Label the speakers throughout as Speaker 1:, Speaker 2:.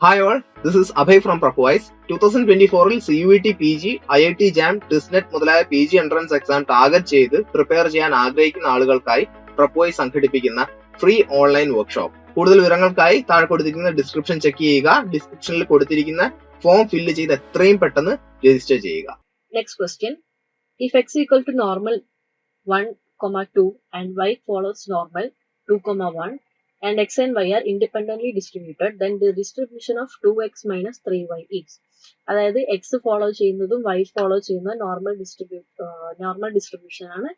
Speaker 1: Hi all, this is Abhay from Propwise. 2024-ൽ CUET PG, IIT JAM, TISNET മുതലായ PG entrance exam target ചെയ്ത് prepare ചെയ്യാൻ ആഗ്രഹിക്കുന്ന ആളുകൾക്കായി പ്രൊപ്പോയ്സ് സംഘടിപ്പിക്കുന്ന free online workshop. കൂടുതൽ വിവരങ്ങൾക്കായി താഴെ കൊടുത്തിരിക്കുന്ന ഡിസ്ക്രിപ്ഷൻ ചെക്ക് ചെയ്യുക. ഡിസ്ക്രിപ്ഷനിൽ കൊടുത്തിരിക്കുന്ന ഫോം ഫില്ല് ചെയ്ത് എത്രയും പെട്ടെന്ന് രജിസ്റ്റർ ചെയ്യുക.
Speaker 2: Next question. If x equal to normal 1, 2 and y follows normal 2, 1 and x and y are independently distributed, then the distribution of 2x minus 3y is. അതായത് x follow ചെയ്യുന്നതും y follow ചെയ്യുന്നതും normal distribution ആണ്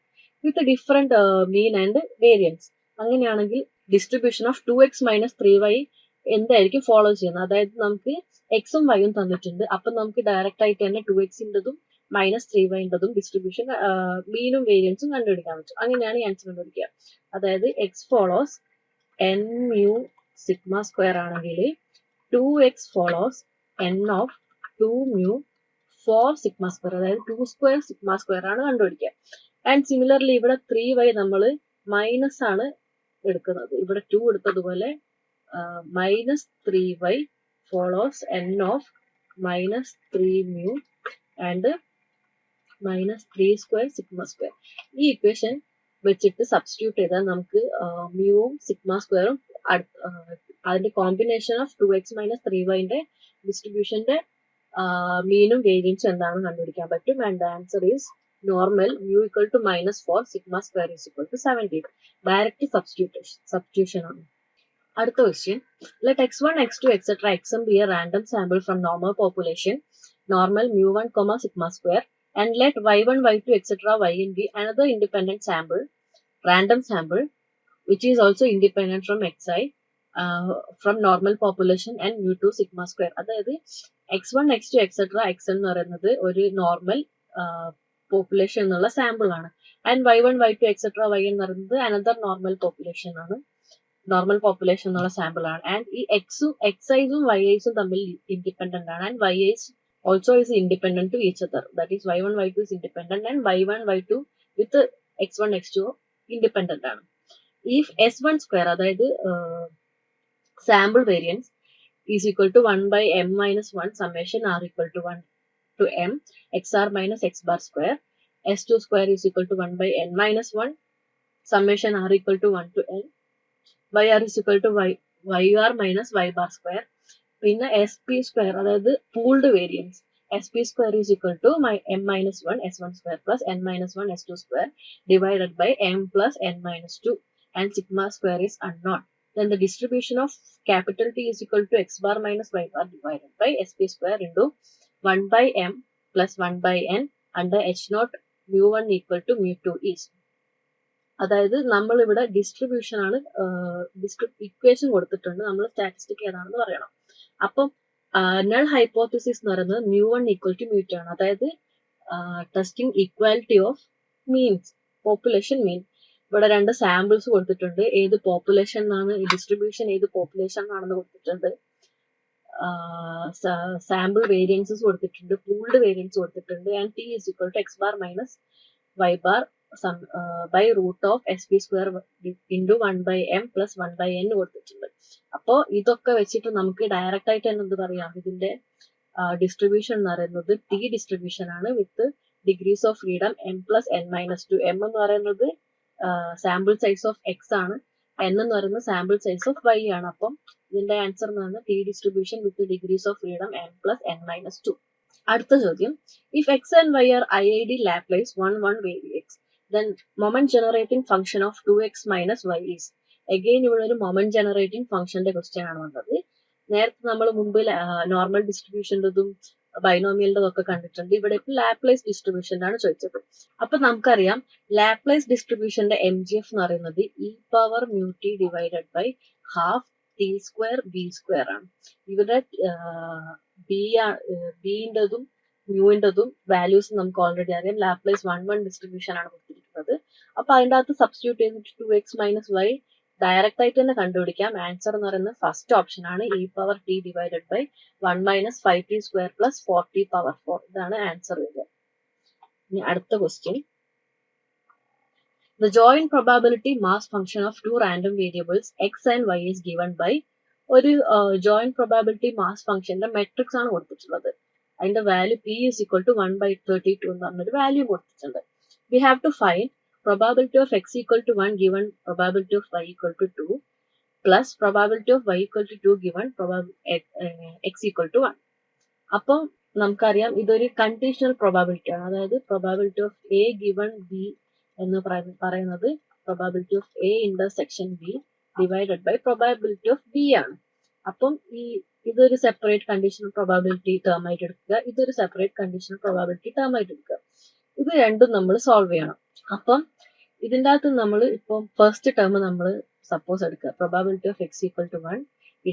Speaker 2: with different mean and variance. അങ്ങനെയാണെങ്കിൽ distribution of 2x minus 3y എന്തായിരിക്കും follow ചെയ്യുന്നത്? അതായത് നമുക്ക് എക്സും വൈയും തന്നിട്ടുണ്ട്. അപ്പൊ നമുക്ക് ഡയറക്റ്റ് ആയിട്ട് തന്നെ 2x-ൻ്റെതും മൈനസ് 3y-ൻ്റെതും ഡിസ്ട്രിബ്യൂഷൻ മീനും വേരിയൻസും കണ്ടുപിടിക്കാൻ പറ്റും. അങ്ങനെയാണ് ഈ ആൻസർ കണ്ടുപിടിക്കുക. അതായത് X follows n mu sigma square ആണെങ്കിൽ 2x follows n of 2 mu 4 sigma square, അതായത് 2 സ്ക്വയർ സിഗ്മ സ്ക്വയർ ആണ് കണ്ടുപിടിക്കുക. ആൻഡ് സിമിലർലി ഇവിടെ 3y നമ്മൾ മൈനസ് ആണ് എടുക്കുന്നത്. ഇവിടെ 2 എടുത്തതുപോലെ minus 3y follows n of minus 3 mu and minus 3 square sigma square. ഈ ഇക്വേഷൻ വെച്ചിട്ട് സബ്സ്റ്റിറ്റ്യൂട്ട് ചെയ്താൽ നമുക്ക് മ്യൂവും സിഗ്മ സ്ക്വയറും അതിന്റെ കോമ്പിനേഷൻ ഓഫ് 2x മൈനസ് 3y-ന്റെ ഡിസ്ട്രിബ്യൂഷന്റെ മീനും വേരിയൻസും എന്താണെന്ന് കണ്ടുപിടിക്കാൻ പറ്റും. And the answer is normal mu equal to minus 4 sigma square is equal to 17. Direct substitution ആണ്. അടുത്ത question. Let x1, x2, etc. xm be a random sample from normal population, normal mu1, sigma square, and let y1, y2, etc. yn be another independent sample, random sample, which is also independent from xi, from normal population and mu2 sigma square. അതായത് x1, x2, etc. xn എന്ന് പറയുന്നത് ഒരു normal population എന്നുള്ള sample ആണ്. And y1, y2, etc. yn എന്ന് പറയുന്നത് another normal population ആണ്. Normal population എന്നുള്ള സാമ്പിൾ ആണ്. ആൻഡ് ഈ എക്സൈസും വൈ ഐസും തമ്മിൽ ഇൻഡിപെൻഡന്റ് ആണ്. And Y I's also is independent to each other. That is y1, y2 is independent and y1, y2 with x1, x2 independent ആണ്. If s1 square അതായത് sample variance is equal to 1 by m minus 1 summation r equal to 1 to m xr minus x bar square, s2 square is equal to 1 by n minus 1 summation r equal to 1 to n, yr is equal to yr minus y bar square. പിന്നെ sp square അതായത് pooled variance sp square is equal to m minus 1 s1 square plus n minus 1 s2 square divided by m plus n minus 2 and sigma square is unknown. Then the distribution of capital T is equal to x bar minus y bar divided by sp square into 1 by m plus 1 by n under h naught mu1 equal to mu2 is. അതായത് നമ്മൾ ഇവിടെ distribution ആണ് equation കൊടുത്തിട്ടുണ്ട്. നമ്മൾ statistic ഏതാണെന്ന് പറയണം. അപ്പം null hypothesis എന്ന് പറയുന്നത് mu1 ഈക്വൽ ടു mu2 ആണ്. അതായത് testing equality of means, population mean. ഇവിടെ രണ്ട് സാമ്പിൾസ് കൊടുത്തിട്ടുണ്ട്. ഏത് പോപ്പുലേഷൻ എന്നാണ് ഡിസ്ട്രിബ്യൂഷൻ, ഏത് പോപ്പുലേഷൻ ആണെന്ന് കൊടുത്തിട്ടുണ്ട്. സാമ്പിൾ വേരിയൻസസ് കൊടുത്തിട്ടുണ്ട്, പൂൾഡ് വേരിയൻസ് കൊടുത്തിട്ടുണ്ട്. And T is equal to X bar minus Y bar by root of sp square into 1 by m plus 1 by n കൊടുത്തിട്ടുണ്ട്. അപ്പോൾ ഇതൊക്കെ വെച്ചിട്ട് നമുക്ക് ഡയറക്റ്റ് ആയിട്ട് തന്നെ എന്ത് പറയാം, ഇതിന്റെ ഡിസ്ട്രിബ്യൂഷൻ എന്ന് പറയുന്നത് ടി ഡിസ്ട്രിബ്യൂഷൻ ആണ് with degrees of freedom m plus n minus 2. m എന്ന് പറയുന്നത് സാമ്പിൾ സൈസ് ഓഫ് x ആണ്, n എന്ന് പറയുന്നത് സാമ്പിൾ സൈസ് ഓഫ് y ആണ്. അപ്പം ഇതിന്റെ ആൻസർ എന്ന് പറയുന്നത് T distribution with degrees of freedom m plus n minus 2. അടുത്ത ചോദ്യം. If x and y are IID Laplace 1, 1 variates, then moment generating function of 2x minus y is. Again ഇവിടെ ഒരു moment generating ഫംഗ്ഷന്റെ question ആണ് വന്നത്. നേരത്തെ നമ്മൾ മുമ്പ് നോർമൽ ഡിസ്ട്രിബ്യൂഷൻ്റെതും ബൈനോമിയലിൻ്റെതും ഒക്കെ കണ്ടിട്ടുണ്ട്. ഇവിടെ ഇപ്പോൾ ലാപ്ലേസ് ഡിസ്ട്രിബ്യൂഷൻ്റെ ആണ് ചോദിച്ചത്. അപ്പൊ നമുക്കറിയാം ലാപ്ലേസ് ഡിസ്ട്രിബ്യൂഷന്റെ MGF എന്ന് പറയുന്നത് e power mu t divided by half t square b square ആണ്. ഇവിടെ ബിൻ്റെതും മ്യൂവിൻ്റെതും വാല്യൂസ് നമുക്ക് ഓൾറെഡി അറിയാം. ലാപ്ലേസ് 1, 1 ഡിസ്ട്രിബ്യൂഷൻ ആണ് കൊടുത്തിരിക്കുന്നത്. അപ്പൊ അതിൻ്റെ അകത്ത് സബ്സ്റ്റിറ്റ്യൂട്ട് ചെയ്തിട്ട് 2x മൈനസ് വൈ ഡയറക്റ്റ് ആയിട്ട് തന്നെ കണ്ടുപിടിക്കാം. ആൻസർ എന്ന് പറയുന്നത് ഫസ്റ്റ് ഓപ്ഷൻ ആണ്, E power T divided by 1 minus 5t square plus 4t power 4. ഇതാണ് ആൻസർ വരിക. ഇനി അടുത്ത question. The joint probability mass function of two random variables x and y is given by ഒരു joint probability mass functionന്റെ matrix ആണ് കൊടുത്തിട്ടുള്ളത്. അതിന്റെ value p is equal to 1/32 എന്ന് പറഞ്ഞൊരു വാല്യൂ കൊടുത്തിട്ടുണ്ട്. We have to find probability of x equal to 1 given probability of y equal to 2 plus probability of y equal to 2 given x equal to 1. അപ്പം നമുക്കറിയാം ഇതൊരു conditional probability ആണ്. അതായത് probability of A given B എന്ന് പറയുന്നത് probability of A intersection B divided by probability of B ആണ്. അപ്പം ഇതൊരു സെപ്പറേറ്റ് കണ്ടീഷണൽ പ്രോബാബിലിറ്റി ടേം ആയിട്ട് എടുക്കുക, ഇതൊരു സെപ്പറേറ്റ് കണ്ടീഷണൽ പ്രോബാബിലിറ്റി ടേം ആയിട്ട് എടുക്കുക. ഇത് രണ്ടും നമ്മൾ സോൾവ് ചെയ്യണം. അപ്പം ഇതിൻ്റെ അകത്ത് നമ്മൾ ഇപ്പം ഫസ്റ്റ് ടേം നമ്മൾ സപ്പോസ് എടുക്കുക, probability of X equal to 1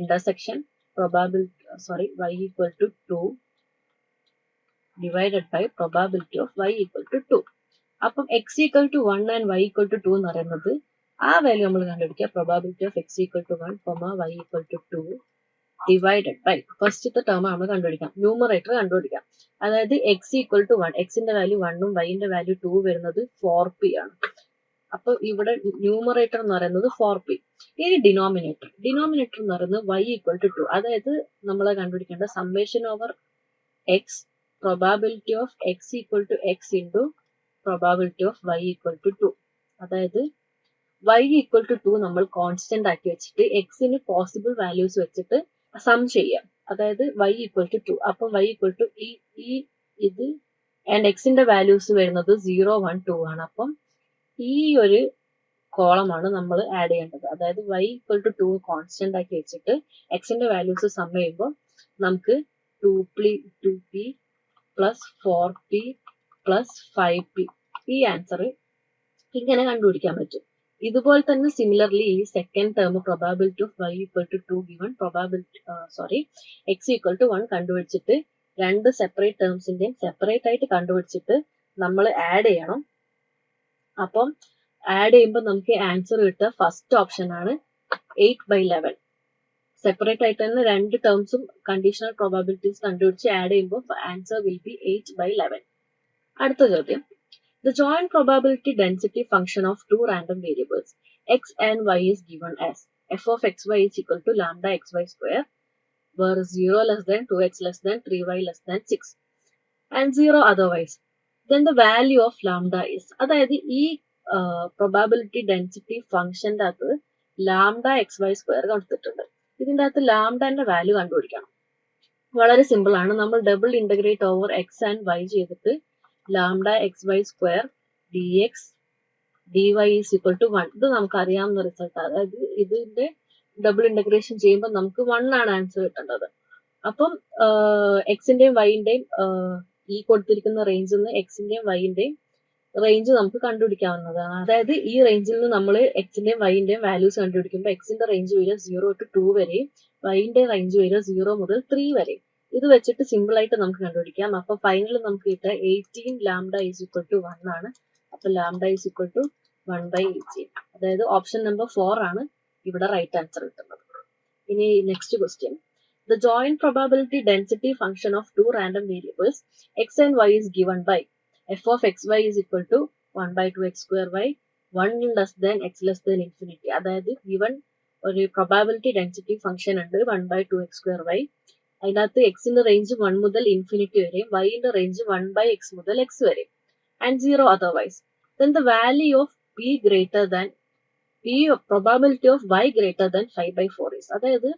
Speaker 2: intersection y equal to 2 divided by probability of y equal to 2. അപ്പം x equal to 1 and y equal to 2 എന്ന് പറയുന്നത് ആ വാല്യൂ നമ്മൾ കണ്ടുപിടിക്കുക, probability of x equal to 1, y equal to 2 divided by ഫസ്റ്റത്തെ term നമ്മൾ കണ്ടുപിടിക്കാം, numerator കണ്ടുപിടിക്കാം. അതായത് x equal to 1, എക്സിന്റെ വാല്യൂ 1 ഉം yന്റെ വാല്യൂ 2 വരുന്നത് 4p ആണ്. അപ്പൊ ഇവിടെ ന്യൂമറേറ്റർ എന്ന് പറയുന്നത് 4p. ഇനി ഡിനോമിനേറ്റർ എന്ന് പറയുന്നത് y equal to 2. അതായത് നമ്മൾ കണ്ടുപിടിക്കേണ്ട summation over x probability of x equal to x into probability of y equal to 2. അതായത് y equal to 2 നമ്മൾ കോൺസ്റ്റന്റ് ആക്കി വെച്ചിട്ട് എക്സിന് പോസിബിൾ വാല്യൂസ് വെച്ചിട്ട് സം ചെയ്യാം. അതായത് y equal to 2. അപ്പം y equal to ഇത് ആൻഡ് എക്സിന്റെ വാല്യൂസ് വരുന്നത് 0, 1, 2 ആണ്. അപ്പം ഈ ഒരു കോളമാണ് നമ്മൾ ആഡ് ചെയ്യേണ്ടത്. അതായത് y equal to 2 കോൺസ്റ്റന്റ് ആക്കി വെച്ചിട്ട് എക്സിന്റെ വാല്യൂസ് സം ചെയ്യുമ്പോൾ നമുക്ക് 2p plus 4p plus 5p ഈ ആൻസർ ഇങ്ങനെ കണ്ടുപിടിക്കാൻ പറ്റും. ഇതുപോലെ തന്നെ സിമിലർലി ഈ second term probability of y equal to 2 given x equal to 1 കണ്ടുപിടിച്ചിട്ട് രണ്ട് സെപ്പറേറ്റ് ടേംസിന്റെയും സെപ്പറേറ്റ് ആയിട്ട് കണ്ടുപിടിച്ചിട്ട് നമ്മൾ ആഡ് ചെയ്യണം. അപ്പം ആഡ് ചെയ്യുമ്പോൾ നമുക്ക് ആൻസർ കിട്ടുക ഫസ്റ്റ് ഓപ്ഷൻ ആണ് 8/11. സെപ്പറേറ്റ് ആയിട്ട് തന്നെ രണ്ട് ടേംസും കണ്ടീഷണൽ പ്രോബാബിലിറ്റീസ് കണ്ടുപിടിച്ച് ആഡ് ചെയ്യുമ്പോൾ ആൻസർ വിൽ ബി 8/11. അടുത്ത ചോദ്യം, the joint probability density function of two random variables x and y is given as f of xy is equal to lambda xy square where 0 less than 2x less than 3y less than 6 and 0 otherwise. Then the value of lambda is, അതായത് ഈ probability density ഫംഗ്ഷന്റെ അകത്ത് lambda xy square കൊടുത്തിട്ടുണ്ട്. ഇതിന്റെ അകത്ത് ലാംഡന്റെ value കണ്ടുപിടിക്കണം. വളരെ simple ആണ്. നമ്മൾ double integrate over X and Y ചെയ്തിട്ട് lambda xy square dx dy is equal to 1. ഇത് നമുക്ക് അറിയാവുന്ന റിസൾട്ട്. അതായത് ഇതിന്റെ ഡബിൾ ഇന്റഗ്രേഷൻ ചെയ്യുമ്പോൾ നമുക്ക് 1 ആണ് ആൻസർ കിട്ടേണ്ടത്. അപ്പം എക്സിന്റെയും വൈന്റെയും ഈ കൊടുത്തിരിക്കുന്ന റേഞ്ചിൽ നിന്ന് എക്സിന്റെയും വൈന്റെയും റേഞ്ച് നമുക്ക് കണ്ടുപിടിക്കാവുന്നതാണ്. അതായത് ഈ റേഞ്ചിൽ നിന്ന് നമ്മൾ എക്സിന്റെയും വൈന്റെയും വാല്യൂസ് കണ്ടുപിടിക്കുമ്പോൾ എക്സിന്റെ റേഞ്ച് വരിക 0 to 2 വരെയും വൈന്റെ റേഞ്ച് വരിക 0 മുതൽ 3 വരെയും. ഇത് വെച്ചിട്ട് സിമ്പിൾ ആയിട്ട് നമുക്ക് കണ്ടുപിടിക്കാം. അപ്പൊ ഫൈനൽ നമുക്ക് കിട്ടുക 18 ലാംഡ ഈസ് ഈക്വൽ ടു 1 ആണ്. അപ്പൊ ലാംഡ ഈസ് ഈക്വൽ ടു 1/18. അതായത് ഓപ്ഷൻ നമ്പർ 4 ആണ് ഇവിടെ റൈറ്റ് ആൻസർ കിട്ടുന്നത്. ഇനി next question, the joint probability density function of two random variables x and y is given by f of xy is equal to 1/2x square y 1 less than x less than infinity. അതായത് given ഒരു probability density function ഉണ്ട് 1/2x square y. അതിനകത്ത് എക്സിന്റെ range 1 മുതൽ infinity വരെയും വൈന്റെ range 1/x മുതൽ x വരെ and 0 otherwise. Then the value of probability of y greater than 5/4 is. അതായത്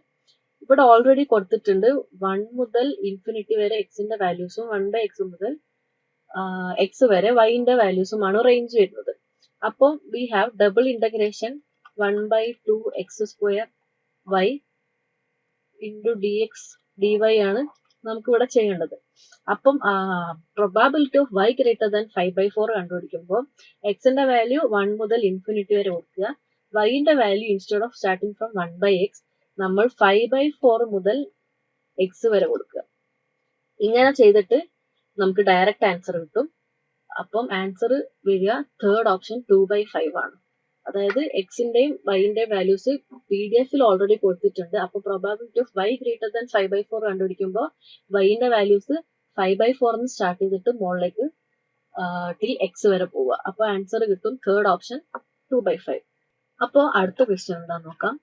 Speaker 2: ഇവിടെ ഓൾറെഡി കൊടുത്തിട്ടുണ്ട് 1 മുതൽ ഇൻഫിനിറ്റി വരെ എക്സിന്റെ വാല്യൂസും 1/x മുതൽ എക്സ് വരെ വൈന്റെ വാല്യൂസുമാണ് റേഞ്ച് വരുന്നത്. അപ്പോൾ we have double integration 1/2x square y into dx dy ആണ് നമുക്ക് ഇവിടെ ചെയ്യേണ്ടത്. അപ്പം probability of y greater than 5/4 കണ്ടുപിടിക്കുമ്പോൾ എക്സിന്റെ വാല്യൂ 1 മുതൽ ഇൻഫിനിറ്റി വരെ കൊടുക്കുക, വൈന്റെ value instead of starting from 1/x നമ്മൾ 5/4 മുതൽ എക്സ് വരെ കൊടുക്കുക. ഇങ്ങനെ ചെയ്തിട്ട് നമുക്ക് ഡയറക്റ്റ് ആൻസർ കിട്ടും. അപ്പം ആൻസർ വരിക തേർഡ് ഓപ്ഷൻ 2/5 ആണ്. അതായത് എക്സിന്റെയും വൈന്റെയും വാല്യൂസ് PDF ഓൾറെഡി കൊടുത്തിട്ടുണ്ട്. അപ്പൊ probability of y greater than 5/4 കണ്ടുപിടിക്കുമ്പോൾ വൈന്റെ വാല്യൂസ് 5/4 സ്റ്റാർട്ട് ചെയ്തിട്ട് മുകളിലേക്ക് ടിൽ എക്സ് വരെ പോവുക. അപ്പൊ ആൻസർ കിട്ടും തേർഡ് ഓപ്ഷൻ 2/5. അപ്പോൾ അടുത്ത ക്വസ്റ്റ്യൻ എന്താന്ന് നോക്കാം.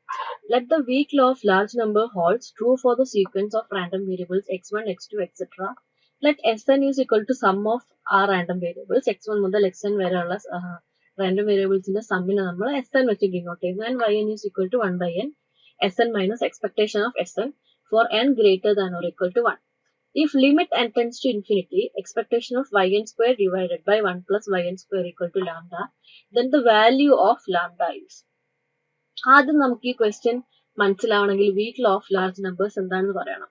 Speaker 2: Let the weak law of large number holds true for the sequence of random variables x1, x2, etc. Let Sn is equal to sum of our random variables. x1 മുതൽ xn വരെയുള്ള random variablesന്റെ സമ്മിനെ നമ്മൾ Sn വെച്ച് denote ചെയ്യുന്നു. And yn is equal to 1 by n Sn minus expectation of Sn for n greater than or equal to 1. If limit n tends to infinity, expectation of yn square divided by 1 plus yn square equal to lambda, then the value of lambda is. ആദ്യം നമുക്ക് ഈ question മനസ്സിലാവണമെങ്കിൽ weak law of large numbers എന്താണെന്ന് പറയണം.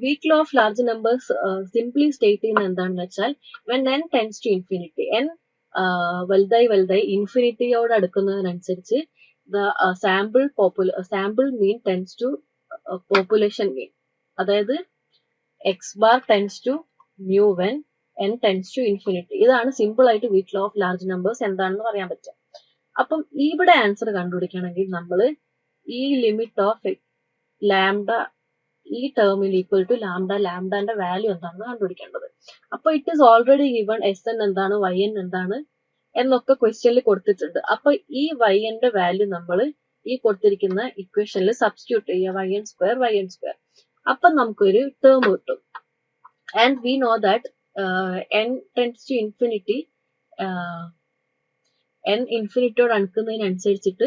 Speaker 2: Weak law of large numbers simply state ചെയ്യുന്നത് എന്താണെന്ന് വെച്ചാൽ when n tends to infinity, n വലുതായി ഇൻഫിനിറ്റിയോട് അടുക്കുന്നതിനനുസരിച്ച് sample mean tends to population mean. അതായത് x bar tends to mu when n tends to infinity. ഇതാണ് സിമ്പിൾ ആയിട്ട് weak law of large numbers എന്താണെന്ന് പറയാൻ പറ്റുക. അപ്പം ഇവിടെ ആൻസർ കണ്ടുപിടിക്കണമെങ്കിൽ നമ്മൾ ഈ ലിമിറ്റ് ഓഫ് ലാംഡ ഈ ടേമിൽ ഈക്വൽ ടു ലാംഡാന്റെ വാല്യൂ എന്താണെന്ന് കണ്ടുപിടിക്കേണ്ടത്. അപ്പൊ it is already given Sn എന്താണ് yn എന്താണ് എന്നൊക്കെ ക്വസ്റ്റ്യനിൽ കൊടുത്തിട്ടുണ്ട്. അപ്പൊ ഈ yn വാല്യൂ നമ്മൾ ഈ കൊടുത്തിരിക്കുന്ന ഇക്വേഷനിൽ സബ്സ്റ്റിറ്റ്യൂട്ട് ചെയ്യുക yn സ്ക്വയർ. അപ്പൊ നമുക്കൊരു ടേം കിട്ടും. And we know that n tends to infinity, n ഇൻഫിനിറ്റിയോട് അടുക്കുന്നതിനനുസരിച്ചിട്ട്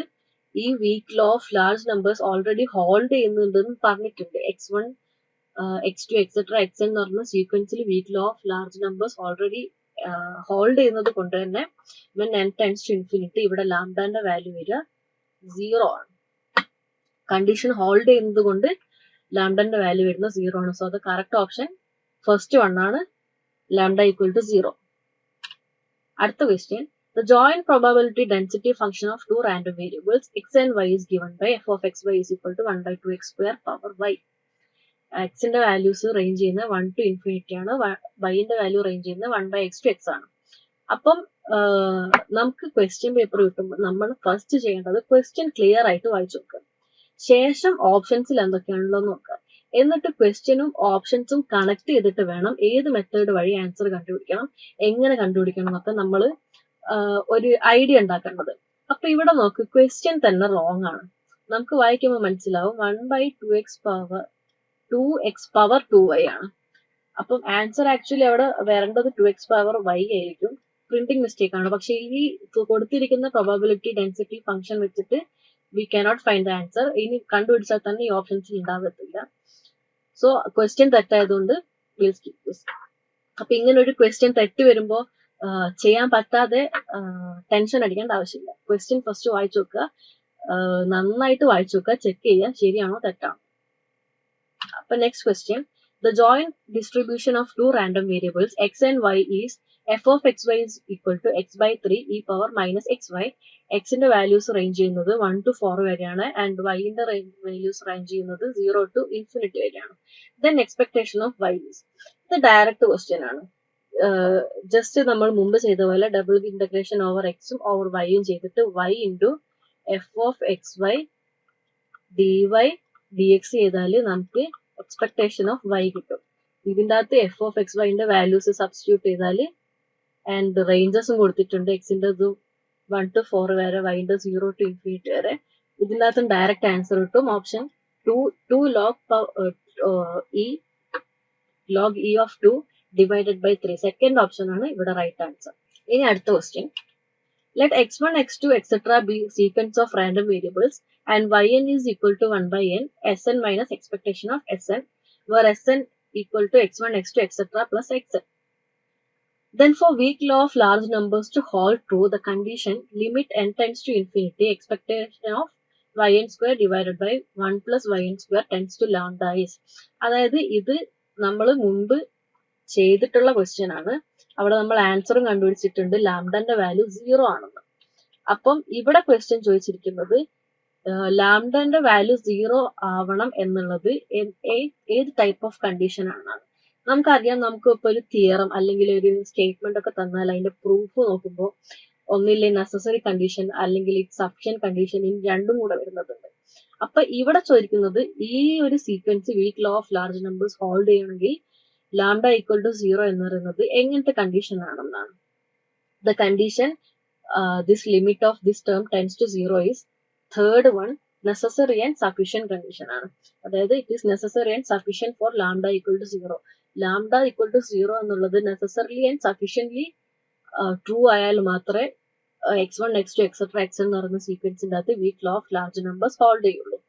Speaker 2: ഈ weak law of large numbers already hold ചെയ്യുന്നുണ്ടെന്ന് പറഞ്ഞിട്ടുണ്ട്. x1, x2, etc. xn എന്ന് പറഞ്ഞ സീക്വൻസിൽ weak law of large numbers already hold ചെയ്യുന്നത് കൊണ്ട് തന്നെ when n tends to infinity ഇവിടെ ലാംഡാന്റെ വാല്യൂ വരിക 0 ആണ്. കണ്ടീഷൻ ഹോൾഡ് ചെയ്യുന്നത് കൊണ്ട് ലാംഡാന്റെ വാല്യൂ വരുന്ന 0 ആണ്. So the correct option first one ആണ്, ലാംഡ ഈക്വൽ ടു 0. അടുത്ത question, the joint probability density function of two random variables x and y is given by f of xy is equal to 1 by 2x square power y. x ന്റെ values range ചെയ്യുന്നത് 1 to infinity ആണ്, y ന്റെ value range ചെയ്യുന്നത് 1 by x to x ആണ്. അപ്പം നമുക്ക് question paper കിട്ടുമ്പോൾ നമ്മൾ ഫസ്റ്റ് ചെയ്യേണ്ടത് ക്വസ്റ്റ്യൻ ക്ലിയർ ആയിട്ട് വായിച്ചു നോക്കുക. ശേഷം ഓപ്ഷൻസിൽ എന്തൊക്കെയാണല്ലോ നോക്കുക. എന്നിട്ട് ക്വസ്റ്റ്യനും ഓപ്ഷൻസും കണക്ട് ചെയ്തിട്ട് വേണം ഏത് മെത്തേഡ് വഴി ആൻസർ കണ്ടുപിടിക്കണം, എങ്ങനെ കണ്ടുപിടിക്കണം എന്നൊക്കെ നമ്മൾ ഒരു ഐഡിയ ഉണ്ടാക്കേണ്ടത്. അപ്പൊ ഇവിടെ നോക്ക്, ക്വസ്റ്റ്യൻ തന്നെ റോങ് ആണ്. നമുക്ക് വായിക്കുമ്പോൾ മനസ്സിലാവും 1 by 2x power 2y ആണ്. അപ്പം ആൻസർ ആക്ച്വലി അവിടെ വരേണ്ടത് 2x power y ആയിരിക്കും. പ്രിന്റിംഗ് മിസ്റ്റേക്ക് ആണ്. പക്ഷെ ഈ കൊടുത്തിരിക്കുന്ന പ്രോബബിലിറ്റി ഡെൻസിറ്റി ഫംഗ്ഷൻ വെച്ചിട്ട് we cannot find the answer. ഇനി കണ്ടുപിടിച്ചാൽ തന്നെ ഈ ഓപ്ഷൻസിൽ ഉണ്ടാകത്തില്ല. സോ ക്വസ്റ്റ്യൻ തെറ്റായതുകൊണ്ട് വിൽ സ്കിപ്പ് ദിസ്. അപ്പൊ ഇങ്ങനെ ഒരു ക്വസ്റ്റ്യൻ തെറ്റ് വരുമ്പോ ചെയ്യാൻ പറ്റാതെ ടെൻഷൻ അടിക്കേണ്ട ആവശ്യമില്ല. ക്വസ്റ്റ്യൻ ഫസ്റ്റ് വായിച്ചു നോക്കുക, നന്നായിട്ട് വായിച്ചു നോക്കുക, ചെക്ക് ചെയ്യുക ശരിയാണോ തെറ്റാണോ. അപ്പൊ next question, the joint distribution of two random variables x and y is f of xy is equal to x by 3 e power minus xy. x ന്റെ വാല്യൂസ് റേഞ്ച് ചെയ്യുന്നത് 1 to 4 വരെയാണ് ആൻഡ് y ന്റെ values range ചെയ്യുന്നത് 0 to infinity വരെയാണ്. then expectation of y is. ഇത് direct question ആണ്. Just നമ്മൾ മുമ്പ് ചെയ്ത പോലെ ഡബിൾ ഇന്റഗ്രേഷൻ ഓവർ എക്സും ഓവർ വൈയും ചെയ്തിട്ട് y into F of X Y D Y D X ചെയ്താൽ നമുക്ക് എക്സ്പെക്ടേഷൻ ഓഫ് y കിട്ടും. ഇതിൻ്റെ അകത്ത് എഫ് ഓഫ് എക്സ് വൈന്റെ വാല്യൂസ് സബ്സ്റ്റിറ്റ്യൂട്ട് ചെയ്താൽ ആൻഡ് റേഞ്ചസും കൊടുത്തിട്ടുണ്ട്, എക്സിന്റെ 1 to 4 വരെ, വൈൻ്റെ 0 to infinity വരെ. ഇതിൻ്റെ അകത്തും ഡയറക്റ്റ് ആൻസർ കിട്ടും. Option 2 log e of 2 divided by 3. Second option ആണ് ഇവിടെ റൈറ്റ് ആൻസർ. ഇനി അടുത്ത question, let x1, x2, etc. be sequence of random variables and yn is equal to 1 by n Sn minus expectation of Sn, where Sn equal to x1, x2, etc. plus xn. Then for weak law of large numbers to hold true, the condition limit n tends to infinity expectation of yn square divided by 1 plus yn square tends to lambda is. അതായത് ഇത് നമ്മൾ മുമ്പ് ചെയ്തിട്ടുള്ള question ആണ്. അവിടെ നമ്മൾ ആൻസറും കണ്ടുപിടിച്ചിട്ടുണ്ട്, ലാംഡന്റെ value 0 ആണെന്ന്. അപ്പം ഇവിടെ ക്വസ്റ്റ്യൻ ചോദിച്ചിരിക്കുന്നത് ലാംഡന്റെ വാല്യൂ 0 ആവണം എന്നുള്ളത് ഏത് ടൈപ്പ് ഓഫ് കണ്ടീഷൻ ആണെന്നാണ്. നമുക്കറിയാം, നമുക്ക് ഇപ്പൊ ഒരു തിയറം അല്ലെങ്കിൽ ഒരു സ്റ്റേറ്റ്മെന്റ് ഒക്കെ തന്നാൽ അതിന്റെ പ്രൂഫ് നോക്കുമ്പോൾ ഒന്നില്ലേ നെസസറി കണ്ടീഷൻ അല്ലെങ്കിൽ സഫിഷ്യന്റ് കണ്ടീഷൻ, ഇനി രണ്ടും കൂടെ വരുന്നതുണ്ട്. അപ്പൊ ഇവിടെ ചോദിക്കുന്നത് ഈ ഒരു sequence weak law of large numbers hold ചെയ്യണമെങ്കിൽ ലാംഡ ഈക്വൽ ടു 0 എന്ന് പറയുന്നത് എങ്ങനത്തെ കണ്ടീഷൻ ആണെന്നാണ്. The condition this limit of this term tends to 0 is, third one, necessary and sufficient condition ആണ്. അതായത് it is necessary and sufficient for lambda equal to 0. Lambda equal to 0 എന്നുള്ളത് necessarily and sufficiently true ആയാൽ മാത്രമേ x1 x2 etcetera xn എന്ന് പറയുന്ന സീക്വൻസിന്റെ അകത്ത് weak law of large numbers hold ചെയ്യുള്ളൂ.